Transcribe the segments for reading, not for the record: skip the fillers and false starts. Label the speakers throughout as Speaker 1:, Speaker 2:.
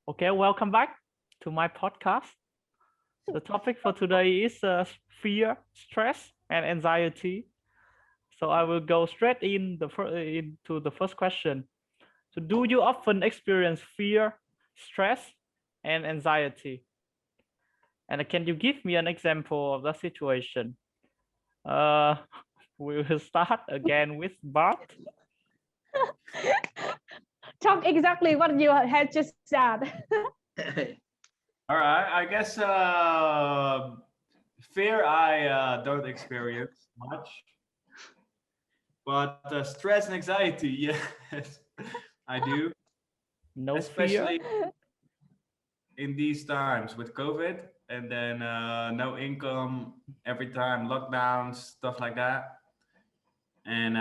Speaker 1: Okay, welcome back to my podcast. The topic for today is fear, stress, and anxiety. So I will go straight into the first question. So do you often experience fear, stress, and anxiety? And can you give me an example of the situation? Uh, we will start again with Bart.
Speaker 2: Talk exactly what you had just said.
Speaker 3: All right, I guess fear I don't experience much, but stress and anxiety, yes, I do.
Speaker 1: No
Speaker 3: Especially
Speaker 1: fear.
Speaker 3: in these times with COVID, and then no income every time, lockdowns, stuff like that, and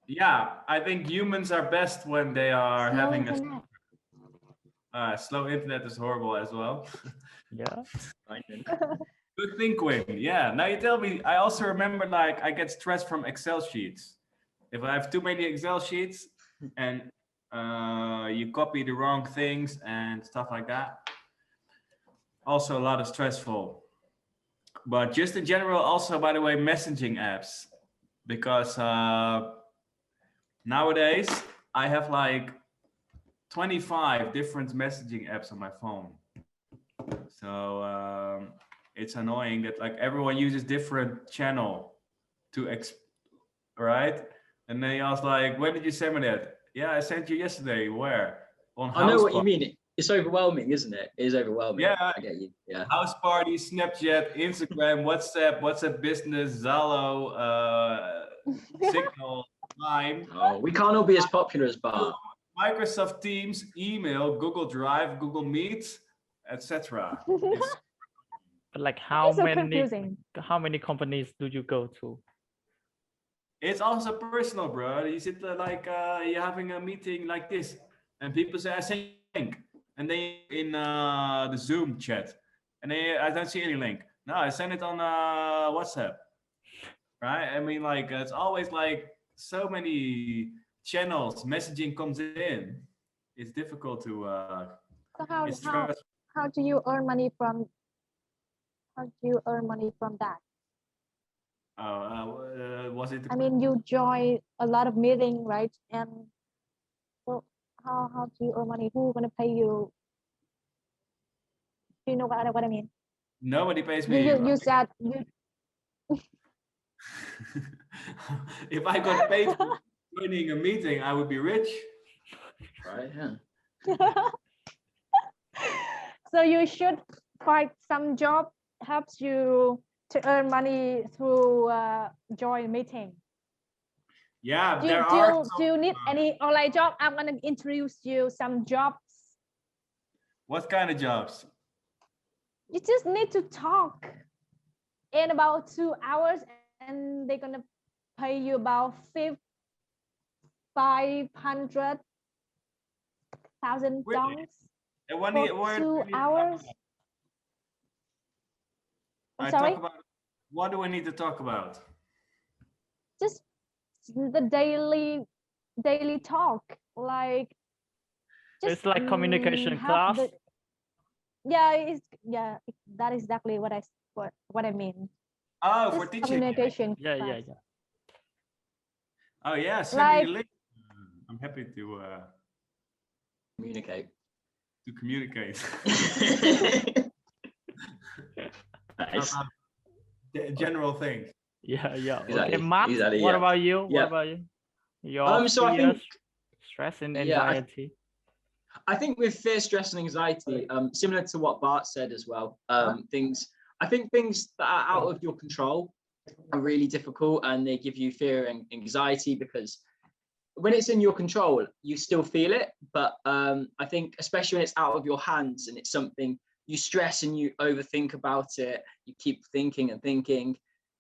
Speaker 3: yeah, I think humans are best when they are
Speaker 2: Slow
Speaker 3: having
Speaker 2: internet.
Speaker 3: a slow internet is horrible as well.
Speaker 1: Yeah.
Speaker 3: Good thing, Quinn. Yeah. Now you tell me. I also remember, like, I get stressed from Excel sheets. If I have too many Excel sheets, and you copy the wrong things and stuff like that. Also, a lot of stressful. But just in general, also, by the way, messaging apps, because nowadays I have like 25 different messaging apps on my phone. So it's annoying that like everyone uses different channel to right? And then you ask like, when did you send me that? Yeah, I sent you yesterday. Where? On
Speaker 4: I know
Speaker 3: house
Speaker 4: what you
Speaker 3: party.
Speaker 4: mean. It's overwhelming, isn't it? It is overwhelming.
Speaker 3: Yeah.
Speaker 4: I get you. Yeah.
Speaker 3: House party, Snapchat, Instagram, WhatsApp Business, Zalo, Signal, Line.
Speaker 4: Oh, we can't all be as popular as Bart.
Speaker 3: Microsoft Teams, email, Google Drive, Google Meet, etc.
Speaker 1: But like
Speaker 2: It's so confusing.
Speaker 1: how many companies do you go to?
Speaker 3: It's also personal, bro. You sit like you're having a meeting like this, and people say, "I send you a link," and then in the Zoom chat, and then I don't see any link. No, I send it on WhatsApp, right? I mean, like it's always like so many channels. Messaging comes in. It's difficult to.
Speaker 2: So
Speaker 3: It's stressful.
Speaker 2: how do you earn money from that?
Speaker 3: Was it?
Speaker 2: I mean, you join a lot of meeting, right? And so how do you earn money? Who gonna pay you? Do you know what I mean?
Speaker 3: Nobody pays me.
Speaker 2: You said you.
Speaker 3: If I got paid for joining a meeting, I would be rich.
Speaker 4: Right? Yeah.
Speaker 2: So you should find some job helps you to earn money through join meeting.
Speaker 3: Yeah,
Speaker 2: Do
Speaker 3: there are.
Speaker 2: do you need any online job? I'm gonna introduce you some jobs.
Speaker 3: What kind of jobs?
Speaker 2: You just need to talk in about 2 hours, and they're gonna pay you about $500,000
Speaker 3: Really? And when
Speaker 2: for 2 hours. I'm sorry.
Speaker 3: What do we need to talk about?
Speaker 2: Just the daily talk, like just
Speaker 1: It's like communication class.
Speaker 2: That is exactly what I mean.
Speaker 3: Oh,
Speaker 2: Just
Speaker 3: for teaching.
Speaker 2: communication
Speaker 1: Yeah.
Speaker 2: class.
Speaker 3: Oh yeah, send me
Speaker 2: Like-
Speaker 3: the link. I'm happy to
Speaker 4: Communicate.
Speaker 3: communicate.
Speaker 4: Nice.
Speaker 3: General things.
Speaker 1: Yeah.
Speaker 4: Exactly,
Speaker 1: Okay, Matt,
Speaker 4: exactly,
Speaker 1: what
Speaker 4: yeah.
Speaker 1: about you?
Speaker 4: Yeah.
Speaker 1: What about you? Your
Speaker 4: So I
Speaker 1: fears,
Speaker 4: think
Speaker 1: stress and
Speaker 4: Yeah,
Speaker 1: anxiety.
Speaker 4: I think with fear, stress, and anxiety, similar to what Bart said as well, things that are out of your control are really difficult, and they give you fear and anxiety because when it's in your control, you still feel it. But I think especially when it's out of your hands and it's something you stress and you overthink about it, you keep thinking and thinking,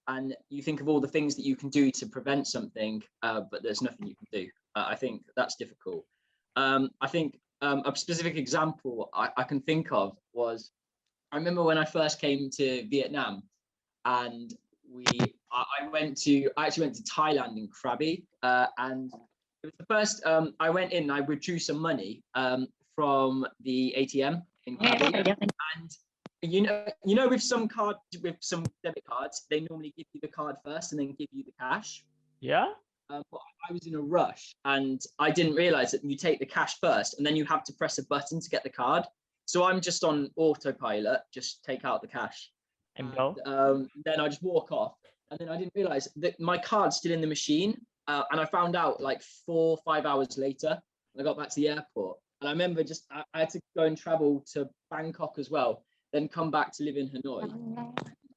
Speaker 4: and you think of all the things that you can do to prevent something, but there's nothing you can do. I think that's difficult. I think a specific example I can think of was, I remember when I first came to Vietnam, and I actually went to Thailand in Krabi, and It was the first. I went in. I withdrew some money from the ATM in Krabi, and with some debit cards, they normally give you the card first and then give you the cash.
Speaker 1: Yeah.
Speaker 4: But I was in a rush and I didn't realize that you take the cash first and then you have to press a button to get the card. So I'm just on autopilot, just take out the cash
Speaker 1: And go.
Speaker 4: Then I just walk off, and then I didn't realize that my card's still in the machine. And I found out like 4 or 5 hours later. I got back to the airport, and I remember I had to go and travel to Bangkok as well, then come back to live in Hanoi.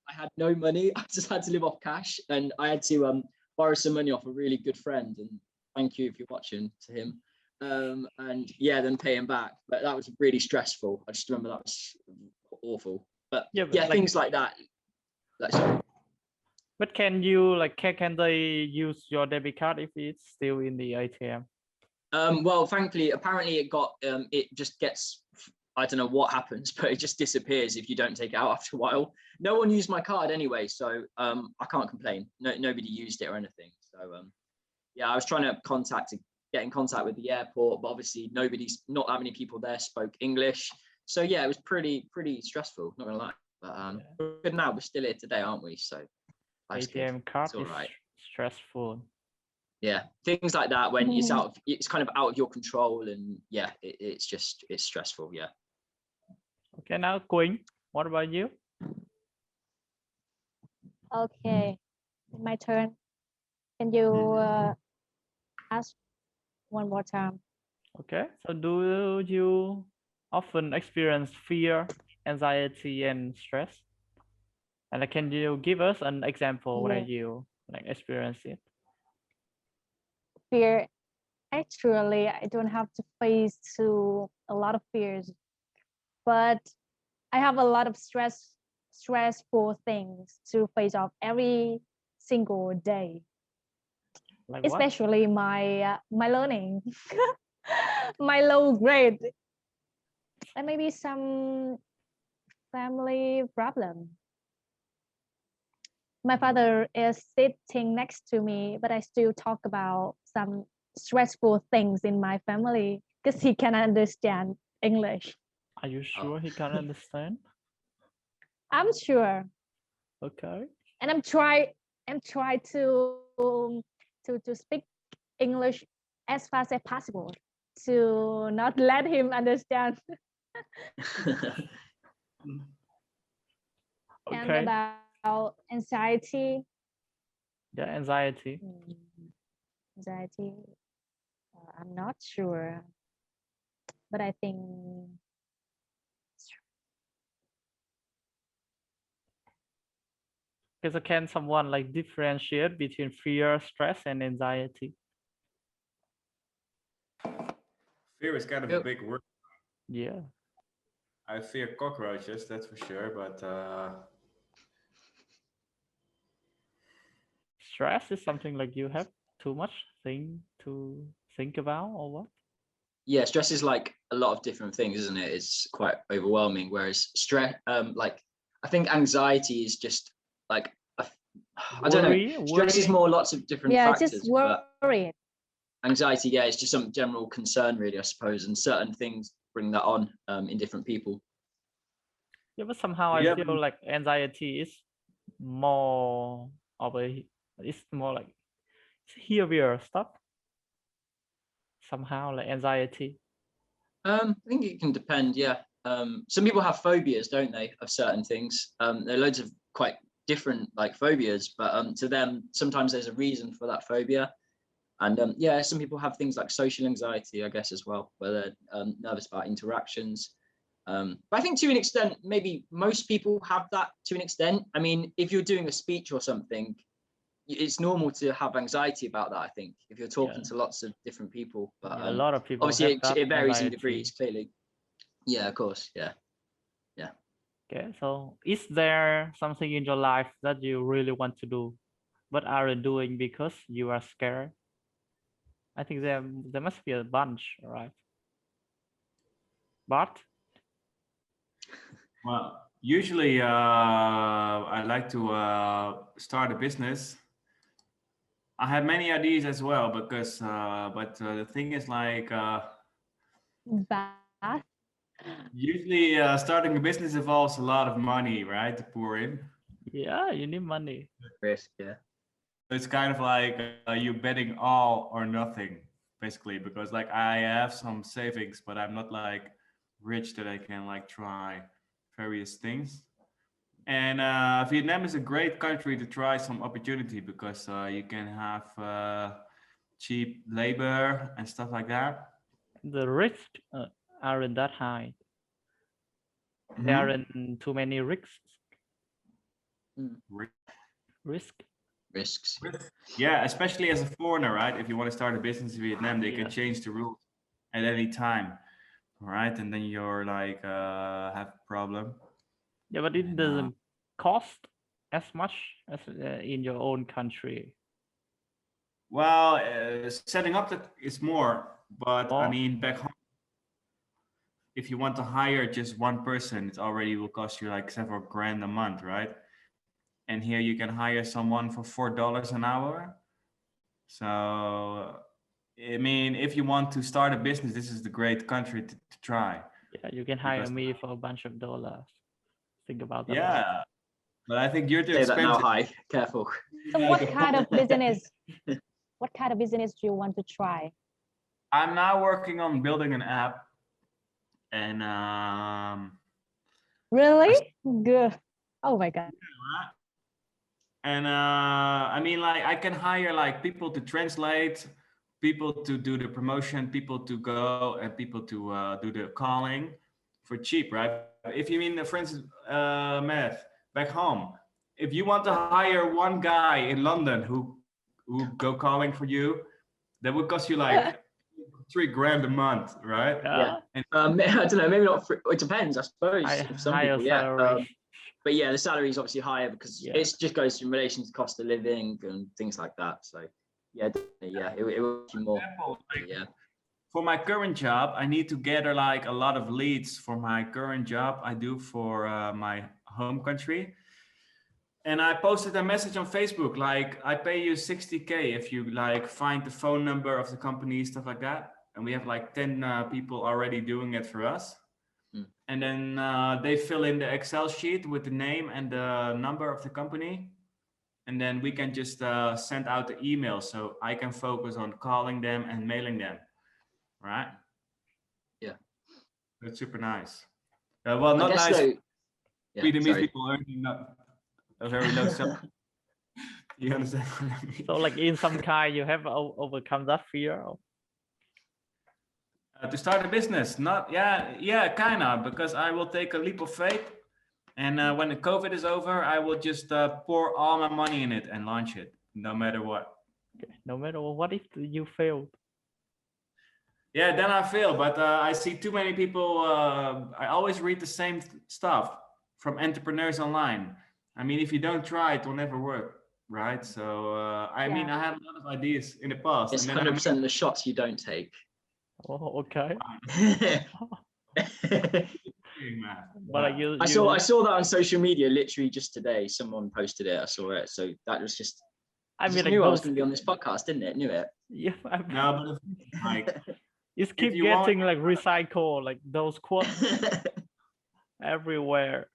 Speaker 4: I had no money. I just had to live off cash, and I had to borrow some money off a really good friend. And thank you if you're watching to him. And yeah, then pay him back. But that was really stressful. I just remember that was awful. But yeah, like, things like that.
Speaker 1: But can you can they use your debit card if it's still in the ATM?
Speaker 4: Well, thankfully, apparently it just gets, I don't know what happens, but it just disappears if you don't take it out after a while. No one used my card anyway, so I can't complain. Nobody used it or anything. So yeah, I was trying to get in contact with the airport, but obviously not that many people there spoke English. So yeah, it was pretty stressful, not gonna lie. But good now, we're still here today, aren't we? So
Speaker 1: ATM card is
Speaker 4: right.
Speaker 1: Stressful.
Speaker 4: Yeah, things like that when it's kind of out of your control, and yeah, it's stressful. Yeah.
Speaker 1: Okay, now Quynh, what about you?
Speaker 2: Okay, my turn. Can you ask one more time?
Speaker 1: Okay, so do you often experience fear, anxiety, and stress? And can you give us an example where you experience it?
Speaker 2: Fear, actually, I don't have to face to a lot of fears, but I have a lot of stressful things to face off every single day.
Speaker 1: Like
Speaker 2: especially my learning, my low grade, and maybe some family problem. My father is sitting next to me, but I still talk about some stressful things in my family because he can understand English.
Speaker 1: Are you sure he can understand?
Speaker 2: I'm sure.
Speaker 1: Okay.
Speaker 2: And I'm try to speak English as fast as possible to not let him understand.
Speaker 1: Okay.
Speaker 2: And about anxiety.
Speaker 1: Yeah, anxiety.
Speaker 2: Anxiety. I'm not sure, but I think.
Speaker 1: Okay, so can someone differentiate between fear, stress, and anxiety?
Speaker 3: Fear is kind of a big word.
Speaker 1: Yeah.
Speaker 3: I fear cockroaches, that's for sure, but
Speaker 1: stress is something you have too much thing to think about, or what?
Speaker 4: Yeah, stress is like a lot of different things, isn't it? It's quite overwhelming. Whereas stress, I think anxiety is just like I don't know. Stress is more lots of different factors.
Speaker 2: Just worry.
Speaker 4: Anxiety, yeah, it's just some general concern, really, I suppose, and certain things bring that on in different people.
Speaker 1: Yeah, but somehow I feel like anxiety is more of it's more heavier stuff. Somehow anxiety.
Speaker 4: I think it can depend, yeah. Some people have phobias, don't they, of certain things. There are loads of quite different phobias, but to them, sometimes there's a reason for that phobia. And yeah, some people have things like social anxiety, I guess, as well, where they're nervous about interactions. But I think to an extent, maybe most people have that to an extent. I mean, if you're doing a speech or something, it's normal to have anxiety about that, I think, if you're talking to lots of different people. But
Speaker 1: a lot of people
Speaker 4: obviously it varies
Speaker 1: anxiety.
Speaker 4: in degrees, clearly. Yeah, of course. Yeah.
Speaker 1: Okay, so is there something in your life that you really want to do but aren't doing because you are scared? I think there must be a bunch, right? Bart?
Speaker 3: Well, usually I like to start a business, I have many ideas as well because, the thing is like,
Speaker 2: Bart?
Speaker 3: usually starting a business involves a lot of money, right, to pour in.
Speaker 1: Yeah, you need money.
Speaker 4: Risk, yeah.
Speaker 3: It's kind of like you betting all or nothing, basically, because like I have some savings, but I'm not like rich that I can like try various things. And Vietnam is a great country to try some opportunity because you can have cheap labor and stuff like that.
Speaker 1: The risks aren't that high. There
Speaker 3: Mhm.
Speaker 1: aren't too many risks.
Speaker 3: Ri-
Speaker 1: Risk.
Speaker 4: Risks.
Speaker 3: Yeah, especially as a foreigner, right? If you want to start a business in Vietnam, they can
Speaker 1: Yes.
Speaker 3: change the rules at any time, right? And then you're like have a problem.
Speaker 1: Yeah, but it
Speaker 3: And,
Speaker 1: doesn't cost as much as in your own country.
Speaker 3: Well, setting up is more, but I
Speaker 1: More?
Speaker 3: mean, back home, if you want to hire just one person, it already will cost you like several grand a month, right? And here you can hire someone for $4 an hour. So, I mean, if you want to start a business, this is the great country to try.
Speaker 1: Yeah, you can hire
Speaker 3: Because,
Speaker 1: me for a bunch of dollars. Think about that.
Speaker 3: yeah, but I think you're too
Speaker 4: Say that now,
Speaker 3: expensive.
Speaker 4: hi. Careful.
Speaker 2: So what kind of business? What kind of business do you want to try?
Speaker 3: I'm now working on building an app, and
Speaker 2: Really? Good. Oh my God.
Speaker 3: I mean, like I can hire like people to translate, people to do the promotion, people to go, and people to do the calling for cheap, right? If you mean, for instance, Matt, back home, if you want to hire one guy in London who go calling for you, that would cost you like $3 grand a month, right?
Speaker 1: Yeah.
Speaker 3: And
Speaker 4: I don't know, maybe not. It depends, I suppose. If some
Speaker 1: Higher
Speaker 4: people, yeah.
Speaker 1: salary.
Speaker 4: But yeah, the salary is obviously higher because
Speaker 1: Yeah.
Speaker 4: it just goes in relation to cost of living and things like that. So yeah, definitely, yeah, it will be more.
Speaker 3: example, like,
Speaker 4: Yeah.
Speaker 3: for my current job, I need to gather like a lot of leads for my current job I do for my home country. And I posted a message on Facebook, like I pay you 60K if you like find the phone number of the company, stuff like that. And we have like 10 people already doing it for us.
Speaker 4: Mm.
Speaker 3: And then they fill in the Excel sheet with the name and the number of the company. And then we can just send out the email so I can focus on calling them and mailing them. Right?
Speaker 4: Yeah.
Speaker 3: That's super nice. Well,
Speaker 4: I
Speaker 3: not
Speaker 4: guess
Speaker 3: nice.
Speaker 4: so. Yeah,
Speaker 3: Vietnamese
Speaker 4: sorry.
Speaker 3: people earning not a very low salary. You understand what I mean?
Speaker 1: So like in some kind you have overcome that fear.
Speaker 3: To start a business, not yeah, kind of, because I will take a leap of faith, and when the COVID is over, I will just pour all my money in it and launch it, no matter what.
Speaker 1: Okay. No matter what if you failed.
Speaker 3: Yeah, then I fail, but I see too many people. I always read the same stuff from entrepreneurs online. I mean, if you don't try, it will never work, right? So I mean, I had a lot of ideas in the past,
Speaker 4: It's
Speaker 3: and then
Speaker 4: 100% of the shots you don't take.
Speaker 1: Oh, okay. But like you,
Speaker 4: I saw that on social media literally just today. Someone posted it. I saw it. So that was just.
Speaker 1: I
Speaker 4: Just
Speaker 1: mean, like
Speaker 4: knew I was
Speaker 1: those,
Speaker 4: going to be on this podcast, didn't it? Knew it.
Speaker 1: yeah,
Speaker 3: no, but like
Speaker 1: it's keep
Speaker 3: you want-
Speaker 1: getting like recycled, like those quotes everywhere.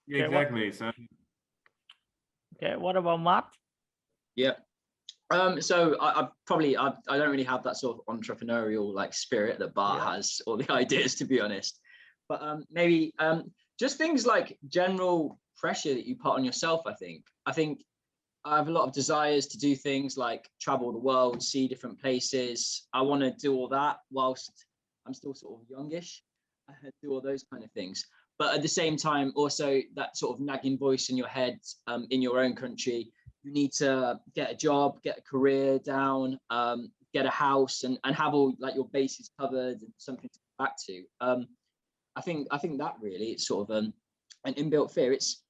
Speaker 3: yeah,
Speaker 1: Okay, what-
Speaker 3: exactly. So
Speaker 1: Okay, what about Matt?
Speaker 4: Yeah. So I don't really have that sort of entrepreneurial like spirit that Bart
Speaker 1: Yeah.
Speaker 4: has, or the ideas, to be honest. But maybe just things like general pressure that you put on yourself. I think I have a lot of desires to do things like travel the world, see different places. I want to do all that whilst I'm still sort of youngish. I do all those kind of things. But at the same time, also that sort of nagging voice in your head, in your own country, you need to get a job, get a career down, get a house, and have all like your bases covered and something to come back to. I think that really it's sort of an inbuilt fear. It's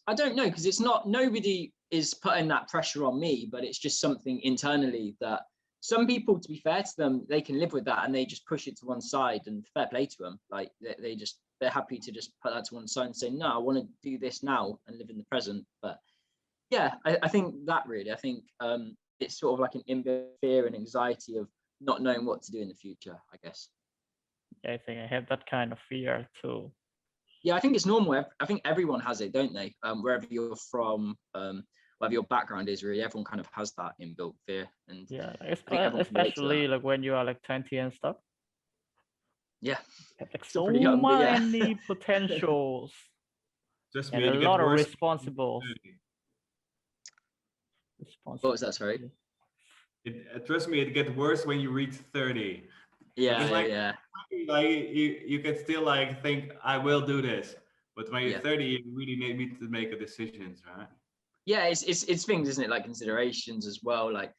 Speaker 4: I don't know, because it's not, nobody is putting that pressure on me, but it's just something internally that some people, to be fair to them, they can live with that and they just push it to one side, and fair play to them. Like they're happy to just put that to one side and say, no, I want to do this now and live in the present. But yeah, I think that really, I think it's sort of like an inbuilt fear and anxiety of not knowing what to do in the future, I guess.
Speaker 1: I think I have that kind of fear too.
Speaker 4: Yeah, I think it's normal. I think everyone has it, don't they? Wherever you're from, whatever your background is, really, everyone kind of has that inbuilt fear. And
Speaker 1: Yeah,
Speaker 4: I think everyone can relate to
Speaker 1: especially
Speaker 4: that.
Speaker 1: like when you are like 20 and stuff.
Speaker 4: Yeah,
Speaker 1: Have, like
Speaker 4: still
Speaker 1: so
Speaker 4: pretty young, but yeah.
Speaker 1: many potentials
Speaker 3: Trust
Speaker 1: and
Speaker 3: me,
Speaker 1: a
Speaker 3: it
Speaker 1: lot
Speaker 3: gets
Speaker 1: of
Speaker 3: worse.
Speaker 4: What was that? Sorry.
Speaker 3: Trust me, it gets worse when you reach 30.
Speaker 4: Yeah,
Speaker 3: Because like,
Speaker 4: yeah,
Speaker 3: like you can still like think I will do this, but when you're
Speaker 4: Yeah.
Speaker 3: 30, you really need to make a decisions, right?
Speaker 4: yeah. It's things, isn't it? Like considerations as well. Like,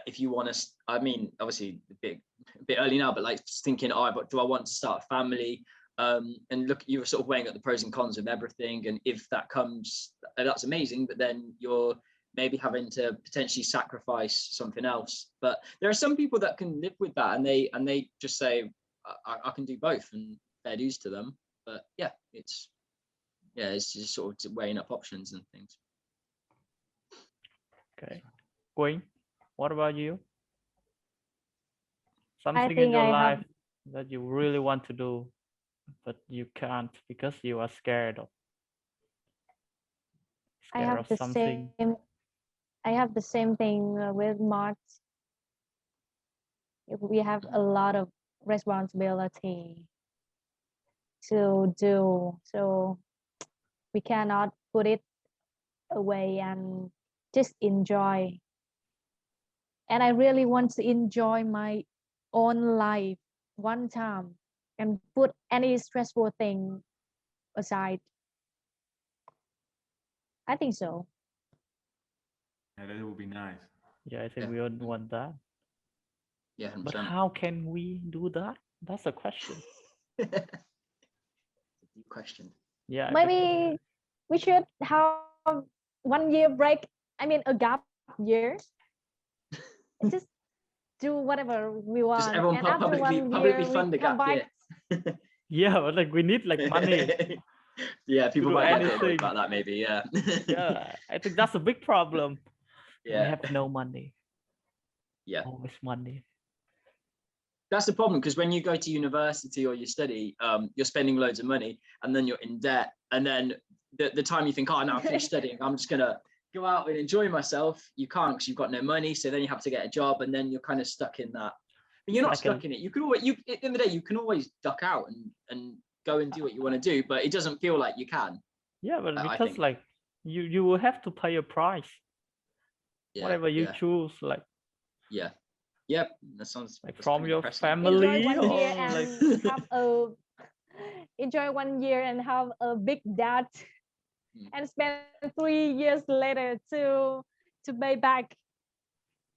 Speaker 4: if you want to, I mean, obviously a bit early now, but like thinking, oh, but do I want to start a family? And look, you're sort of weighing up the pros and cons of everything, and if that comes, that's amazing. But then you're maybe having to potentially sacrifice something else. But there are some people that can live with that, and they just say, I can do both, and fair dues to them. But yeah, it's just sort of weighing up options and things.
Speaker 1: Okay. Quynh, what about you?
Speaker 2: I
Speaker 1: Something in
Speaker 2: think
Speaker 1: your
Speaker 2: I
Speaker 1: life
Speaker 2: have
Speaker 1: that you really want to do, but you can't because you are scared of something.
Speaker 2: I have the same thing with Mark. We have a lot of responsibility to do, so we cannot put it away and just enjoy. And I really want to enjoy my own life one time and put any stressful thing aside. I think so.
Speaker 3: Yeah, that would be nice.
Speaker 1: Yeah, I think
Speaker 4: Yeah.
Speaker 1: we all want that.
Speaker 4: Yeah, 100%.
Speaker 1: But how can we do that? That's a question.
Speaker 4: Deep question.
Speaker 1: Yeah.
Speaker 2: Maybe we should have 1 year break. I mean, a gap year. Just do whatever we want.
Speaker 4: Just everyone
Speaker 2: and after
Speaker 4: publicly
Speaker 2: 1
Speaker 4: publicly
Speaker 2: year,
Speaker 4: fund
Speaker 2: we
Speaker 4: a
Speaker 2: come
Speaker 4: gap
Speaker 2: back.
Speaker 4: year.
Speaker 1: Yeah, but like we need like money.
Speaker 4: Yeah, people
Speaker 1: do
Speaker 4: might get
Speaker 1: anything.
Speaker 4: annoyed about that, maybe. Yeah.
Speaker 1: Yeah, I think that's a big problem. We
Speaker 4: Yeah.
Speaker 1: have no money.
Speaker 4: Yeah.
Speaker 1: Always money.
Speaker 4: That's the problem, because when you go to university or you study, you're spending loads of money, and then you're in debt, and then the time you think, oh, now I finished studying, I'm just gonna go out and enjoy myself. You can't, because you've got no money. So then you have to get a job, and then you're kind of stuck in that. But you're not stuck in it. You can always, at the end of the day, you can always duck out and go and do what you want to do, but it doesn't feel like you can.
Speaker 1: Yeah, but because like you will have to pay a price.
Speaker 4: Yeah,
Speaker 1: whatever you choose, like.
Speaker 4: Yeah. Yep, that sounds
Speaker 1: like from your family.
Speaker 2: Enjoy 1 year
Speaker 1: or like
Speaker 2: and have a enjoy 1 year and have a big debt, and spend 3 years later to pay back.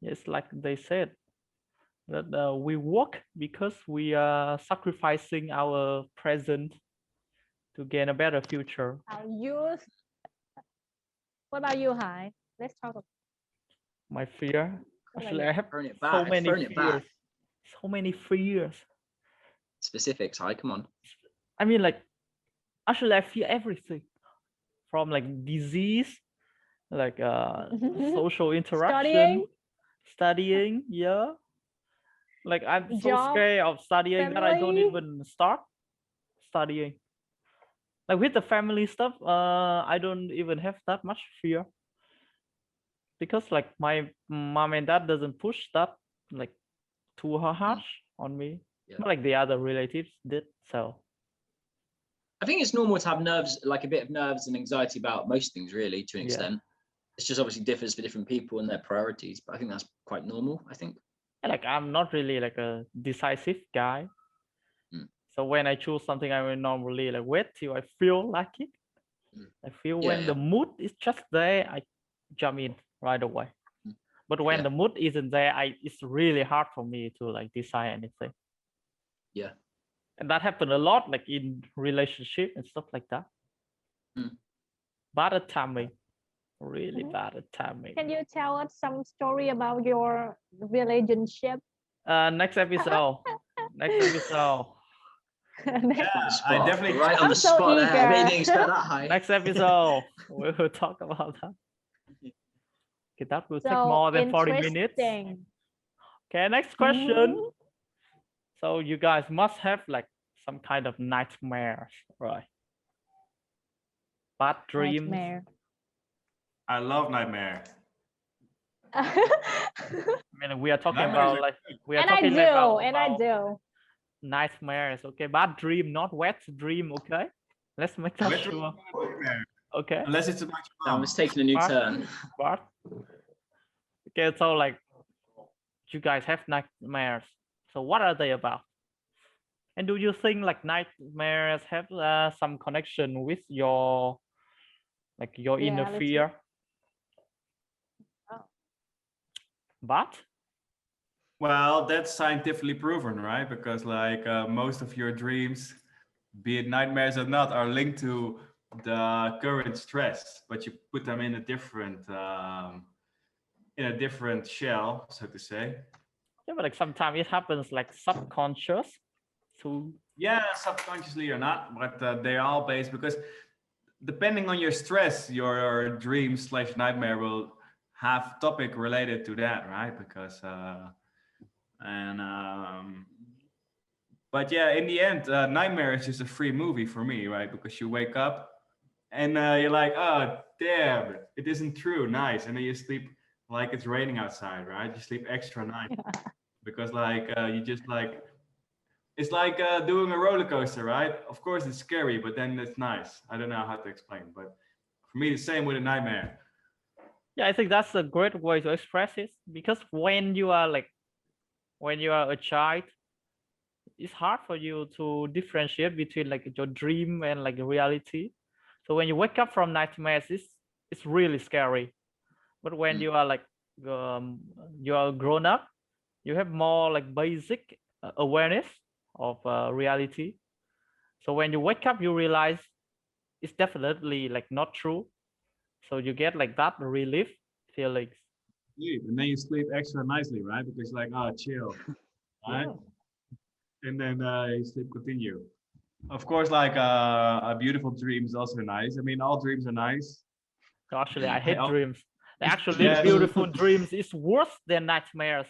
Speaker 1: Yes, like they said that we work because we are sacrificing our present to gain a better future.
Speaker 2: Our youth. What about you, Hai? Let's talk about
Speaker 1: My fear. Actually, I have
Speaker 4: Throwing it
Speaker 1: so
Speaker 4: back,
Speaker 1: many
Speaker 4: throwing it back.
Speaker 1: fears. So many fears.
Speaker 4: Specifics, Hai, come on.
Speaker 1: I mean, like, actually, I fear everything from like disease, like social interaction, studying, yeah. Like I'm so
Speaker 2: Job,
Speaker 1: scared of studying that I don't
Speaker 2: family.
Speaker 1: even start studying. Like with the family stuff, I don't even have that much fear because like my mom and dad doesn't push that like too harsh on me.
Speaker 4: Yeah.
Speaker 1: But like the other relatives did. So
Speaker 4: I think it's normal to have nerves, like a bit of nerves and anxiety about most things, really, to an extent. It's just obviously differs for different people and their priorities, but I think that's quite normal, I think.
Speaker 1: like I'm not really like a decisive guy. So when I choose something, I will normally like wait till I feel like it. I feel when the mood is just there, I jump in right away. But when the mood isn't there, it's really hard for me to like decide anything.
Speaker 4: Yeah.
Speaker 1: And that happened a lot, like in relationship and stuff like that. Bad at timing, really bad at timing.
Speaker 2: Can you tell us some story about your relationship?
Speaker 1: Next episode. Next episode.
Speaker 3: I definitely
Speaker 4: right on the spot there. I didn't expect that, Hai.
Speaker 1: Next episode, we will talk about that. Okay, that will take
Speaker 2: So
Speaker 1: more than 40 minutes.
Speaker 2: interesting.
Speaker 1: Okay, next question.
Speaker 2: Mhm.
Speaker 1: So you guys must have like some kind of nightmares, right? Bad dreams.
Speaker 2: Nightmare.
Speaker 3: I love nightmare.
Speaker 1: I mean, we are talking
Speaker 3: Nightmares
Speaker 1: about
Speaker 3: are
Speaker 1: like we are
Speaker 2: And I
Speaker 1: talking
Speaker 2: do,
Speaker 1: about
Speaker 2: and I do.
Speaker 1: nightmares. Okay, bad dream, not wet dream. Okay, let's make that
Speaker 3: Wet dream
Speaker 1: sure.
Speaker 3: is not a nightmare.
Speaker 1: Okay,
Speaker 3: Unless it's about your
Speaker 4: That
Speaker 3: mom.
Speaker 4: was taking a new
Speaker 1: Bart?
Speaker 4: turn.
Speaker 1: Bart. Okay, so like you guys have nightmares. So what are they about? And do you think like nightmares have some connection with your inner
Speaker 2: Reality.
Speaker 1: fear?
Speaker 2: Oh.
Speaker 1: But
Speaker 3: Well, that's scientifically proven, right? Because like most of your dreams, be it nightmares or not, are linked to the current stress, but you put them in a different shell, so to say.
Speaker 1: yeah, but like sometimes it happens like subconscious. So
Speaker 3: Yeah, subconsciously or not, but they are all based because depending on your stress, your dream / nightmare will have topic related to that, right? Because but yeah, in the end, Nightmare is just a free movie for me, right? Because you wake up and you're like, oh, damn, it isn't true. Nice. And then you sleep like it's raining outside, right? You sleep extra night because like you just like, it's like doing a roller coaster, right? Of course, it's scary, but then it's nice. I don't know how to explain, but for me, the same with a nightmare.
Speaker 1: yeah, I think that's a great way to express it because when you are a child, it's hard for you to differentiate between like your dream and like reality. So when you wake up from nightmares, it's really scary. But when you are like you are grown up, you have more like basic awareness of reality. So when you wake up, you realize it's definitely like not true. So you get like that relief feelings.
Speaker 3: Sleep, and then you sleep extra nicely, right? Because like, oh, chill, right? And then you sleep continue. Of course, like a beautiful dream is also nice. I mean, all dreams are nice.
Speaker 1: Actually, I hate
Speaker 3: al-
Speaker 1: dreams. Actually,
Speaker 3: Yes.
Speaker 1: beautiful dreams is worse than nightmares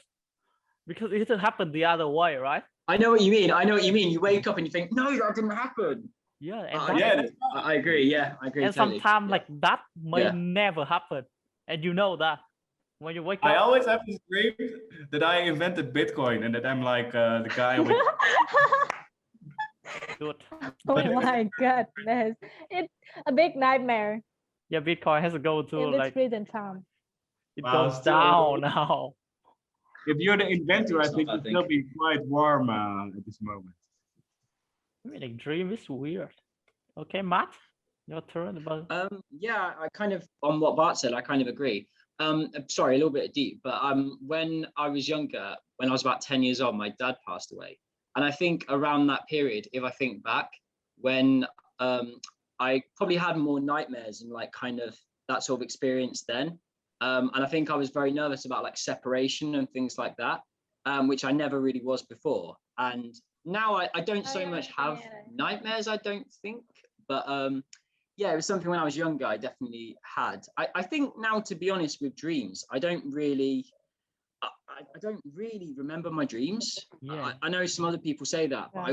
Speaker 1: because it happened the other way, right?
Speaker 4: I know what you mean. I know what you mean. You wake up and you think, no, that didn't happen.
Speaker 1: Yeah, and
Speaker 4: I
Speaker 1: that,
Speaker 3: yeah,
Speaker 4: agree. I agree. Yeah, I agree.
Speaker 1: and
Speaker 4: Totally.
Speaker 1: sometimes
Speaker 4: Yeah.
Speaker 1: like that may
Speaker 4: Yeah.
Speaker 1: never happen, and you know that when you wake
Speaker 3: I
Speaker 1: up.
Speaker 3: always have this dream that I invented Bitcoin and that I'm like the guy with.
Speaker 1: Good.
Speaker 2: Oh my goodness. It's a big nightmare
Speaker 1: Yeah, Bitcoin has to go to
Speaker 2: in this
Speaker 1: like
Speaker 2: present time.
Speaker 1: it
Speaker 3: Wow,
Speaker 1: goes
Speaker 3: still-
Speaker 1: down now.
Speaker 3: If you're the inventor, I
Speaker 4: It's not
Speaker 3: think
Speaker 4: bad,
Speaker 3: you'll still be quite warm at this moment.
Speaker 1: I mean, like dream is weird. Okay, Matt, your turn. About
Speaker 4: Yeah, I kind of on what Bart said, I kind of agree. Sorry, a little bit deep, but when I was younger, when I was about 10 years old, my dad passed away. And I think around that period, if I think back, when I probably had more nightmares and like kind of that sort of experience then. And I think I was very nervous about like separation and things like that, which I never really was before. And now I don't so much have nightmares, I don't think, but yeah, it was something when I was younger I definitely had. I think now, to be honest, with dreams, I don't really remember my dreams.
Speaker 1: yeah,
Speaker 4: I know some other people say that, but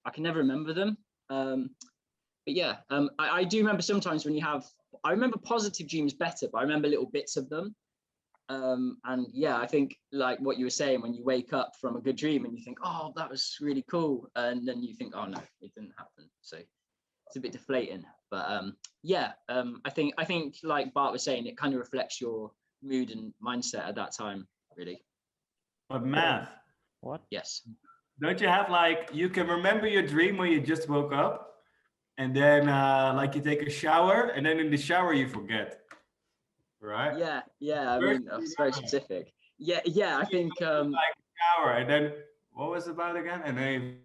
Speaker 4: I can never remember them. But yeah, I do remember sometimes when I remember positive dreams better, but I remember little bits of them. And yeah, I think like what you were saying, when you wake up from a good dream and you think, oh, that was really cool, and then you think, oh no, it didn't happen. So it's a bit deflating. But yeah, I think like Bart was saying, it kind of reflects your mood and mindset at that time, really.
Speaker 3: But math,
Speaker 1: what?
Speaker 4: Yes.
Speaker 3: don't you have like you can remember your dream when you just woke up, and then like you take a shower, and then in the shower you forget, right?
Speaker 4: Yeah. I mean, it's very specific. Yeah. I think
Speaker 3: Like shower, and then what was it about again? And then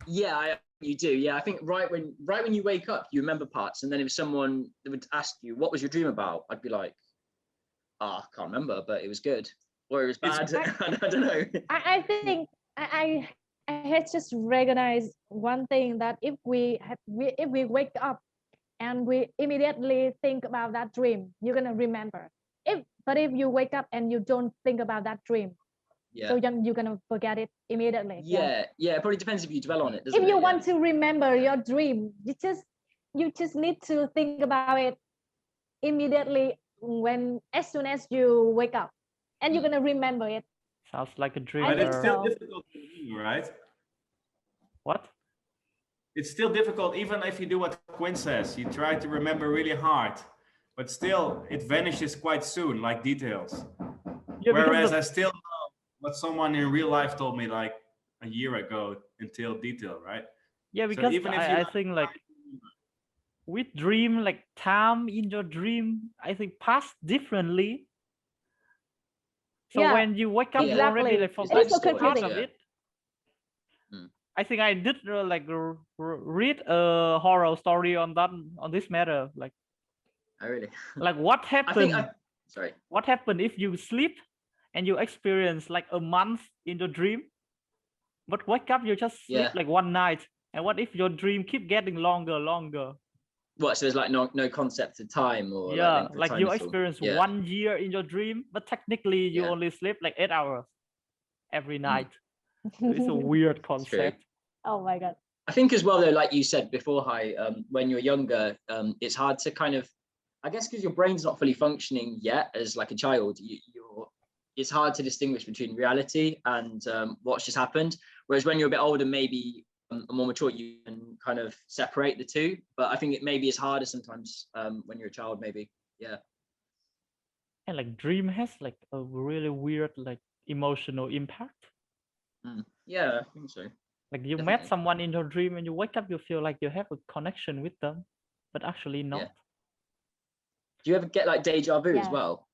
Speaker 4: yeah, you do. Yeah, I think right when you wake up, you remember parts, and then if someone would ask you what was your dream about, I'd be like, I can't remember, but it was good or it was bad. I don't know.
Speaker 2: I think I had just recognized one thing, that if we wake up and we immediately think about that dream, you're gonna remember. If But if you wake up and you don't think about that dream,
Speaker 4: Yeah.
Speaker 2: so you're gonna forget it immediately.
Speaker 4: Yeah. It probably depends if you dwell on it, doesn't
Speaker 2: If
Speaker 4: it?
Speaker 2: you
Speaker 4: Yeah.
Speaker 2: want to remember your dream, you just need to think about it immediately as soon as you wake up, and you're gonna remember it.
Speaker 1: Sounds like a dream.
Speaker 3: But it's still
Speaker 2: so.
Speaker 3: difficult to do, right?
Speaker 1: What?
Speaker 3: It's still difficult, even if you do what Quinn says. You try to remember really hard, but still it vanishes quite soon, like details.
Speaker 1: Yeah,
Speaker 3: Whereas I still know what someone in real life told me like a year ago until detail, right?
Speaker 1: Yeah, because
Speaker 3: even if you
Speaker 1: I think like with dream, like time in your dream, I think pass differently. So
Speaker 2: Yeah,
Speaker 1: when you wake up, you already like
Speaker 2: exactly.
Speaker 1: forgot
Speaker 2: It's so
Speaker 1: part
Speaker 2: confusing.
Speaker 1: of it.
Speaker 4: Mm.
Speaker 1: I think I did like read a horror story on this matter. Like,
Speaker 4: Oh, really?
Speaker 1: like what happened?
Speaker 4: Sorry.
Speaker 1: What happened if you sleep and you experience like a month in your dream, but wake up you just sleep
Speaker 4: Yeah.
Speaker 1: like one night? And what if your dream keep getting longer?
Speaker 4: What? So there's like no concept of time or
Speaker 1: Yeah,
Speaker 4: length of
Speaker 1: like
Speaker 4: time
Speaker 1: you
Speaker 4: at all?
Speaker 1: experience
Speaker 4: Yeah.
Speaker 1: 1 year in your dream, but technically you
Speaker 4: Yeah.
Speaker 1: only sleep like 8 hours every night. So it's a weird concept.
Speaker 2: Oh my god.
Speaker 4: I think as well though, like you said before, when you're younger, it's hard to kind of, I guess because your brain's not fully functioning yet as like a child, it's hard to distinguish between reality and what's just happened. Whereas when you're a bit older, maybe more mature, you can kind of separate the two. But I think it maybe is harder sometimes when you're a child, maybe. Yeah.
Speaker 1: And like dream has like a really weird like emotional impact.
Speaker 4: Yeah, I think so.
Speaker 1: Like you
Speaker 4: Definitely.
Speaker 1: met someone in your dream and you wake up, you feel like you have a connection with them, but actually not.
Speaker 4: Yeah. Do you ever get like deja vu as well?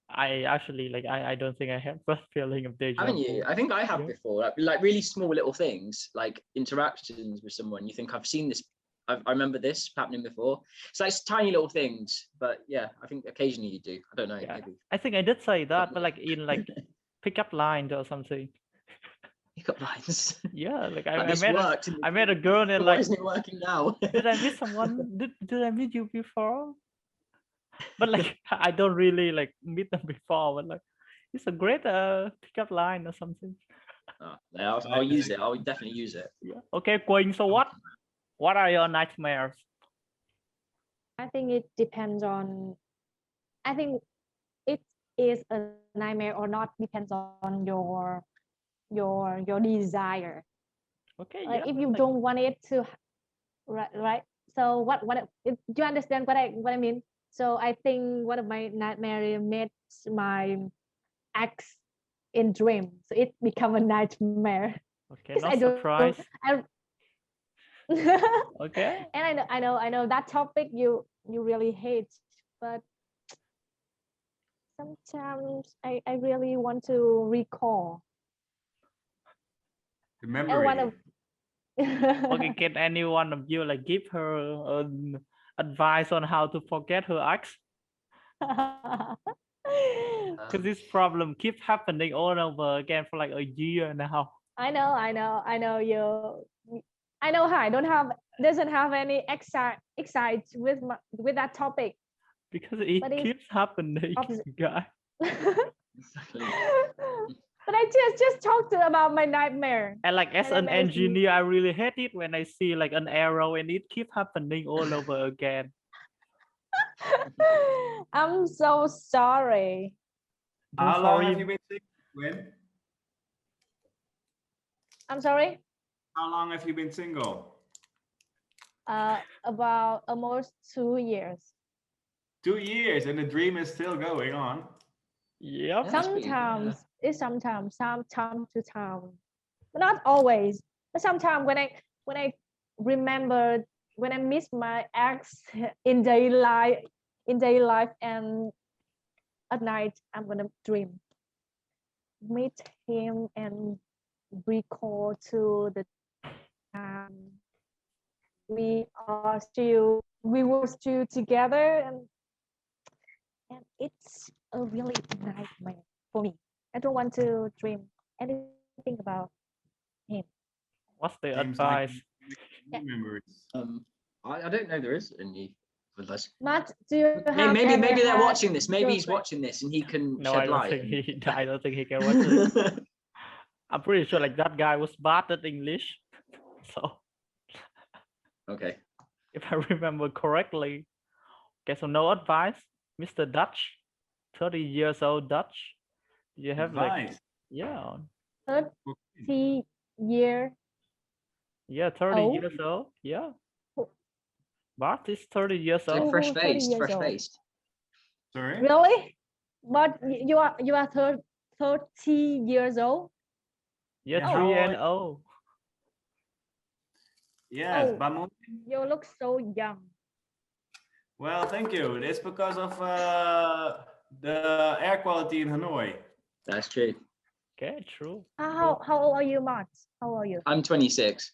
Speaker 1: I actually like I don't think I have that feeling of deja
Speaker 4: Haven't
Speaker 1: vu.
Speaker 4: you? I think I have before, like really small little things, like interactions with someone. You think I've seen this, I remember this happening before. It's like tiny little things, but yeah, I think occasionally you do. I don't know.
Speaker 1: Yeah,
Speaker 4: maybe.
Speaker 1: I think I did say that, but like in like pickup line or something.
Speaker 4: Pickup lines.
Speaker 1: Yeah, like
Speaker 4: I
Speaker 1: met a girl and
Speaker 4: why
Speaker 1: like,
Speaker 4: isn't it working now?
Speaker 1: did I meet someone? Did I meet you before? But like I don't really like meet them before, but like it's a great pickup line or something.
Speaker 4: I'll use it. I'll definitely use it.
Speaker 1: Yeah. Okay, Quỳnh. So what are your nightmares?
Speaker 2: I think it depends on. I think it is a nightmare or not depends on your desire.
Speaker 1: Okay.
Speaker 2: Like
Speaker 1: Yeah.
Speaker 2: if you don't want it to, right. So do you understand what I mean? So I think one of my nightmare meets my ex in dream, so it become a nightmare.
Speaker 1: Okay.
Speaker 2: Because
Speaker 1: Not
Speaker 2: I don't.
Speaker 1: surprised. Okay.
Speaker 2: And I know that topic you really hate, but sometimes I really want to recall.
Speaker 3: The memory.
Speaker 1: Okay, can any one of you like give her advice on how to forget her ex? Because this problem keeps happening all over again for like a year now.
Speaker 2: I know you. I know Hai doesn't have any excite with that topic.
Speaker 1: Because it keeps happening, guys.
Speaker 4: Exactly.
Speaker 2: But I just talked about my nightmare.
Speaker 1: And like as an engineer, I really hate it when I see like an error and it keeps happening all over again.
Speaker 2: I'm so sorry.
Speaker 3: How long have you been single, Quynh?
Speaker 2: I'm sorry?
Speaker 3: How long have you been single?
Speaker 2: About almost 2 years.
Speaker 3: 2 years and the dream is still going on.
Speaker 1: Yep.
Speaker 2: Sometimes it's sometimes time to time, but not always. But sometimes when I remember when I miss my ex in daily life and at night I'm gonna dream meet him and recall to the time we were still together, and it's a really nightmare for me. I don't want to dream anything about him.
Speaker 1: What's the
Speaker 3: Seems
Speaker 1: advice?
Speaker 3: like memories.
Speaker 4: I don't know there is any
Speaker 2: Matt, do you have
Speaker 4: Maybe they're
Speaker 2: ever
Speaker 4: watching
Speaker 2: had
Speaker 4: this. Maybe he's
Speaker 2: girlfriend?
Speaker 4: watching this and he can
Speaker 1: No, I
Speaker 4: shed
Speaker 1: don't
Speaker 4: light.
Speaker 1: think I don't think he can watch it. I'm pretty sure like that guy was bad at English. So
Speaker 4: Okay.
Speaker 1: if I remember correctly. Okay, so no advice, Mr. Dutch, 30 years old Dutch. Do you have like
Speaker 3: Advice.
Speaker 1: yeah,
Speaker 2: 30 year
Speaker 1: 30
Speaker 2: old?
Speaker 1: years old. Yeah.
Speaker 2: Who-
Speaker 1: Bart is 30 years
Speaker 4: Like
Speaker 1: old.
Speaker 4: fresh
Speaker 2: 30
Speaker 4: faced,
Speaker 2: years
Speaker 4: fresh
Speaker 2: old.
Speaker 4: faced.
Speaker 3: Sorry.
Speaker 2: Really? But you are 30 years old?
Speaker 1: Yeah,
Speaker 3: Yeah,
Speaker 1: 3
Speaker 3: how
Speaker 1: and
Speaker 3: old-
Speaker 1: O.
Speaker 3: Yes,
Speaker 2: Oh.
Speaker 3: vamos.
Speaker 2: You look so young.
Speaker 3: Well, thank you. It's because of the air quality in Hanoi.
Speaker 4: That's true.
Speaker 1: Okay, true.
Speaker 2: How old are you, Matt? How old are you?
Speaker 4: I'm 26.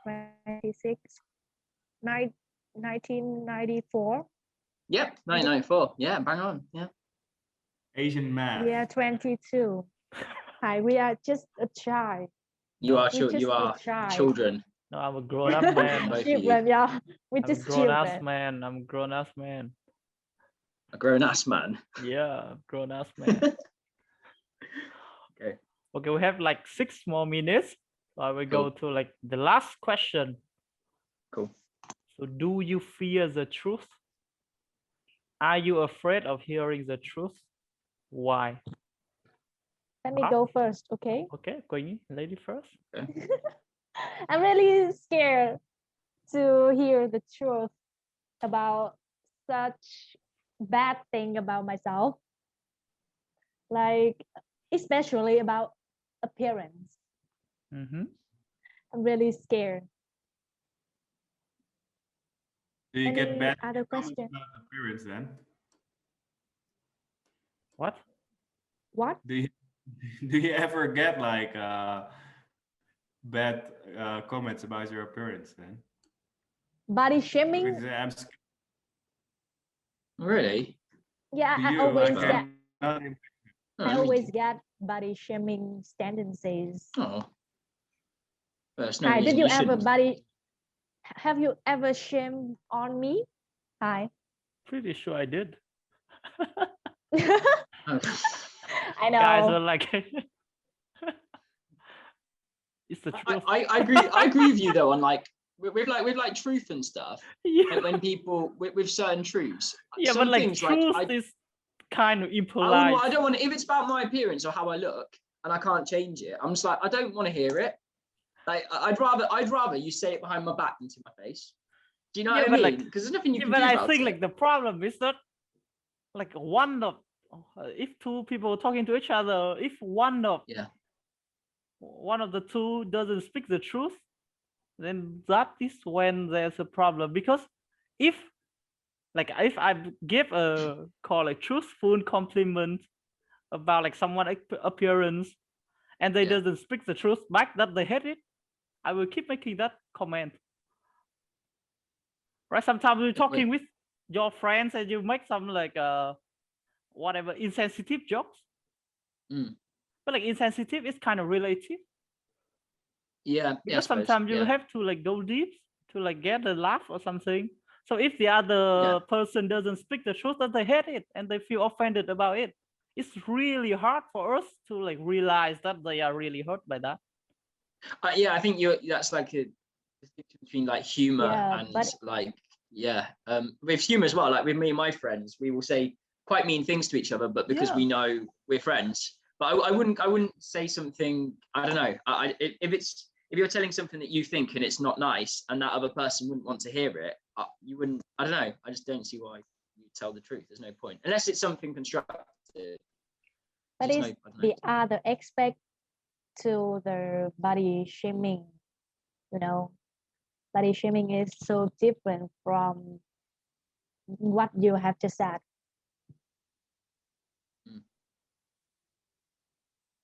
Speaker 2: 26. 1994.
Speaker 4: Yep, 1994. Yeah, bang on. Yeah.
Speaker 3: Asian man.
Speaker 2: We are 22. Hi, we are just a child.
Speaker 4: You are
Speaker 2: We just
Speaker 4: you
Speaker 2: a
Speaker 4: are
Speaker 2: child.
Speaker 4: children.
Speaker 1: No, I'm a grown-up man.
Speaker 4: Both of you.
Speaker 2: Children, yeah. We
Speaker 1: I'm a
Speaker 2: just
Speaker 1: grown-ass
Speaker 2: children.
Speaker 1: man. I'm a grown-ass man.
Speaker 4: A grown ass man.
Speaker 1: Yeah, grown-ass man.
Speaker 4: Okay.
Speaker 1: Okay, we have like 6 more minutes. So I will go
Speaker 4: Cool.
Speaker 1: to like the last question.
Speaker 4: Cool.
Speaker 1: So do you fear the truth? Are you afraid of hearing the truth? Why?
Speaker 2: Let me
Speaker 1: Huh?
Speaker 2: go first, okay?
Speaker 1: Okay, Quynh, lady first.
Speaker 2: I'm really scared to hear the truth about such bad thing about myself. Like, especially about appearance.
Speaker 1: Mm-hmm.
Speaker 2: I'm really scared.
Speaker 3: Do you get
Speaker 2: Any
Speaker 3: bad
Speaker 2: other
Speaker 3: comments
Speaker 2: question?
Speaker 3: about appearance then?
Speaker 1: What?
Speaker 2: What?
Speaker 3: Do you ever get like bad comments about your appearance then?
Speaker 2: Body shaming?
Speaker 3: Because I'm scared.
Speaker 4: Really?
Speaker 2: Yeah,
Speaker 3: Do
Speaker 2: I
Speaker 3: you?
Speaker 2: always
Speaker 3: Like,
Speaker 2: get
Speaker 3: not
Speaker 2: I
Speaker 4: Oh,
Speaker 2: always get body shaming tendencies.
Speaker 4: Oh. Well, it's no
Speaker 2: Hi,
Speaker 4: reason
Speaker 2: did you ever
Speaker 4: shouldn't.
Speaker 2: have you ever shamed on me? Hi.
Speaker 1: Pretty sure I did.
Speaker 4: Oh.
Speaker 2: I
Speaker 1: Guys
Speaker 2: know.
Speaker 1: were like, it's the truth.
Speaker 4: I agree with you though on like with like truth and stuff.
Speaker 1: Yeah,
Speaker 4: And when people with certain truths,
Speaker 1: yeah,
Speaker 4: some
Speaker 1: but like
Speaker 4: things
Speaker 1: truth
Speaker 4: like
Speaker 1: is kind of
Speaker 4: I
Speaker 1: impolite.
Speaker 4: don't want to, if it's about my appearance or how I look and I can't change it, I'm just like, I don't want to hear it. Like I'd rather you say it behind my back than to my face. Do you know
Speaker 1: Yeah,
Speaker 4: what I
Speaker 1: but,
Speaker 4: mean?
Speaker 1: like,
Speaker 4: Because there's nothing you
Speaker 1: Yeah,
Speaker 4: can
Speaker 1: but
Speaker 4: do
Speaker 1: I
Speaker 4: about
Speaker 1: think
Speaker 4: it.
Speaker 1: like the problem is that like if 2 people talking to each other, if one of the 2 doesn't speak the truth, then that is when there's a problem. Because if I give a truthful compliment about like someone appearance and they doesn't speak the truth back that they hate it, I will keep making that comment. Right? Sometimes you're talking with your friends and you make some like whatever insensitive jokes. But like insensitive is kind of relative.
Speaker 4: Yeah.
Speaker 1: Because sometimes you have to like go deep to like get a laugh or something. So if the other person doesn't speak the truth, then they hate it and they feel offended about it. It's really hard for us to like realize that they are really hurt by that.
Speaker 4: Yeah, I think that's like a distinction between like humor and like with humor as well. Like with me and my friends, we will say quite mean things to each other, but because we know we're friends. But I wouldn't say something. I don't know. If you're telling something that you think and it's not nice, and that other person wouldn't want to hear it, you wouldn't. I don't know. I just don't see why you tell the truth. There's no point unless it's something constructive.
Speaker 2: What is the other aspect to the body shaming? You know, body shaming is so different from what you have just said.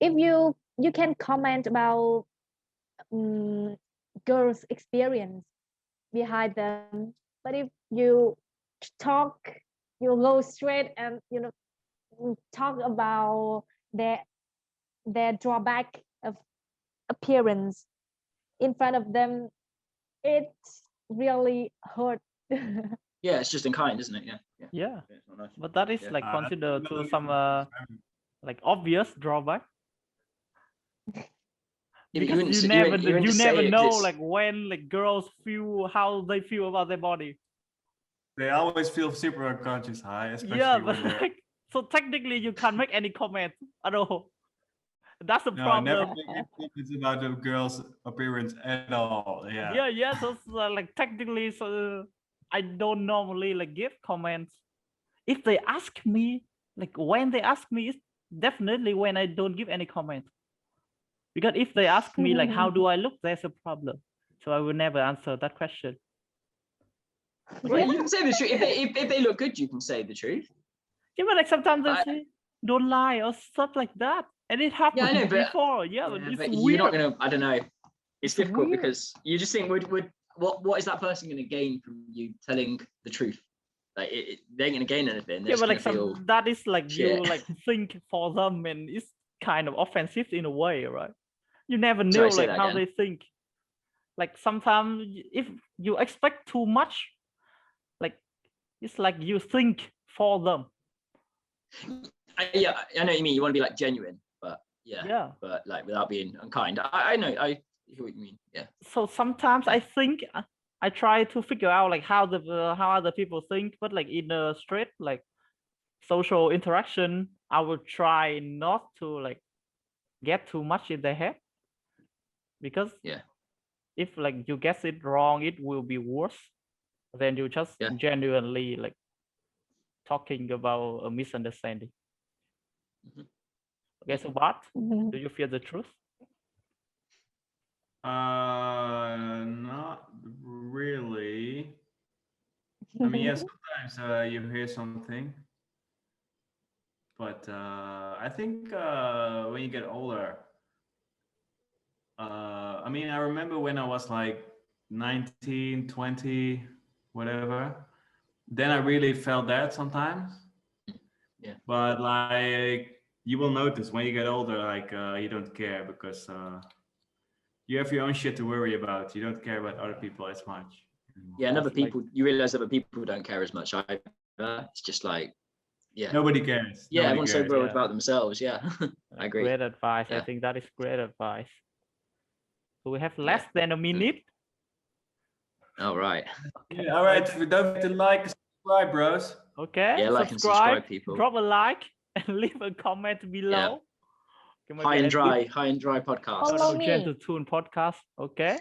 Speaker 2: If you can comment about girls' experience behind them, but if you go straight and talk about their drawback of appearance in front of them, it really hurt.
Speaker 4: Yeah, it's just in kind, isn't it? Yeah.
Speaker 1: Yeah,
Speaker 4: Yeah, it's not nice.
Speaker 1: but that is
Speaker 4: Yeah.
Speaker 1: like considered to
Speaker 3: That's
Speaker 1: some
Speaker 3: another
Speaker 1: like obvious drawback.
Speaker 4: Yeah, but
Speaker 1: Because
Speaker 4: wouldn't
Speaker 1: you
Speaker 4: s-
Speaker 1: never
Speaker 4: you wouldn't
Speaker 1: you
Speaker 4: just
Speaker 1: never
Speaker 4: say it 'cause
Speaker 1: know
Speaker 4: it's-
Speaker 1: like when like girls feel how they feel about their body.
Speaker 3: They always feel super unconscious high, especially
Speaker 1: Yeah,
Speaker 3: when
Speaker 1: but
Speaker 3: they're.
Speaker 1: like, so technically you can't make any comment at all. That's the
Speaker 3: No, I never
Speaker 1: problem.
Speaker 3: make any comments about the girl's appearance at all. Yeah.
Speaker 1: Yeah, yeah. So it's, like technically, so I don't normally like give comments. If they ask me, like when they ask me, it's definitely when I don't give any comment. Because if they ask me like how do I look, there's a problem. So I will never answer that question.
Speaker 4: Well, you can say the truth. If they look good, you can say the truth.
Speaker 1: Yeah, but like sometimes they
Speaker 4: I-
Speaker 1: say don't lie or stuff like that, and it happened
Speaker 4: know, but-
Speaker 1: before. Yeah, but
Speaker 4: Yeah,
Speaker 1: it's
Speaker 4: but
Speaker 1: weird.
Speaker 4: you're not gonna. I don't know.
Speaker 1: It's
Speaker 4: It's difficult
Speaker 1: weird.
Speaker 4: because you just think, would what is that person gonna gain from you telling the truth? Like they ain't gonna gain anything. They're
Speaker 1: Yeah,
Speaker 4: just
Speaker 1: but like
Speaker 4: gonna feel.
Speaker 1: that is like you
Speaker 4: shit.
Speaker 1: like think for them, and it's kind of offensive in a way, right? You never know
Speaker 4: Sorry, say
Speaker 1: like
Speaker 4: that
Speaker 1: how
Speaker 4: again.
Speaker 1: they think. Like sometimes if you expect too much, like it's like you think for them.
Speaker 4: Yeah, I know what you mean. You want to be like genuine, but
Speaker 1: Yeah.
Speaker 4: but like without being unkind. I know. I hear what you mean. Yeah.
Speaker 1: So sometimes I think I try to figure out like how other people think, but like in a straight like social interaction, I will try not to like get too much in their head, because
Speaker 4: Yeah.
Speaker 1: if like you guess it wrong, it will be worse. Then you just
Speaker 4: Yeah.
Speaker 1: genuinely like talking about a misunderstanding.
Speaker 4: Mhm.
Speaker 1: Okay, so Bart,
Speaker 2: Mhm.
Speaker 1: do you feel the truth?
Speaker 3: Not really. I mean, yeah, sometimes you hear something, but I think when you get older, I mean, I remember when I was like 19, 20, whatever, then I really felt that sometimes.
Speaker 4: Yeah.
Speaker 3: But like, you will notice when you get older, like you don't care because you have your own shit to worry about. You don't care about other people as much.
Speaker 4: Yeah, and other
Speaker 1: It's like-
Speaker 4: people. You realize other people don't care as much either. It's just like, yeah.
Speaker 3: Nobody cares.
Speaker 4: Yeah,
Speaker 3: Nobody
Speaker 4: everyone's so
Speaker 3: cares.
Speaker 4: worried
Speaker 1: yeah.
Speaker 4: about themselves. Yeah, I agree.
Speaker 1: Great advice. I
Speaker 4: Yeah.
Speaker 1: think that is great advice. So we have less than a minute.
Speaker 4: All right.
Speaker 1: Okay.
Speaker 3: Yeah, all right. Don't forget to like and subscribe, bros.
Speaker 1: Okay.
Speaker 4: Yeah, like and subscribe, people.
Speaker 1: Drop a like and leave a comment below. Okay,
Speaker 4: High and dry podcast.
Speaker 1: No,
Speaker 2: Follow
Speaker 1: no,
Speaker 2: me.
Speaker 1: Gentle Tune podcast. Okay.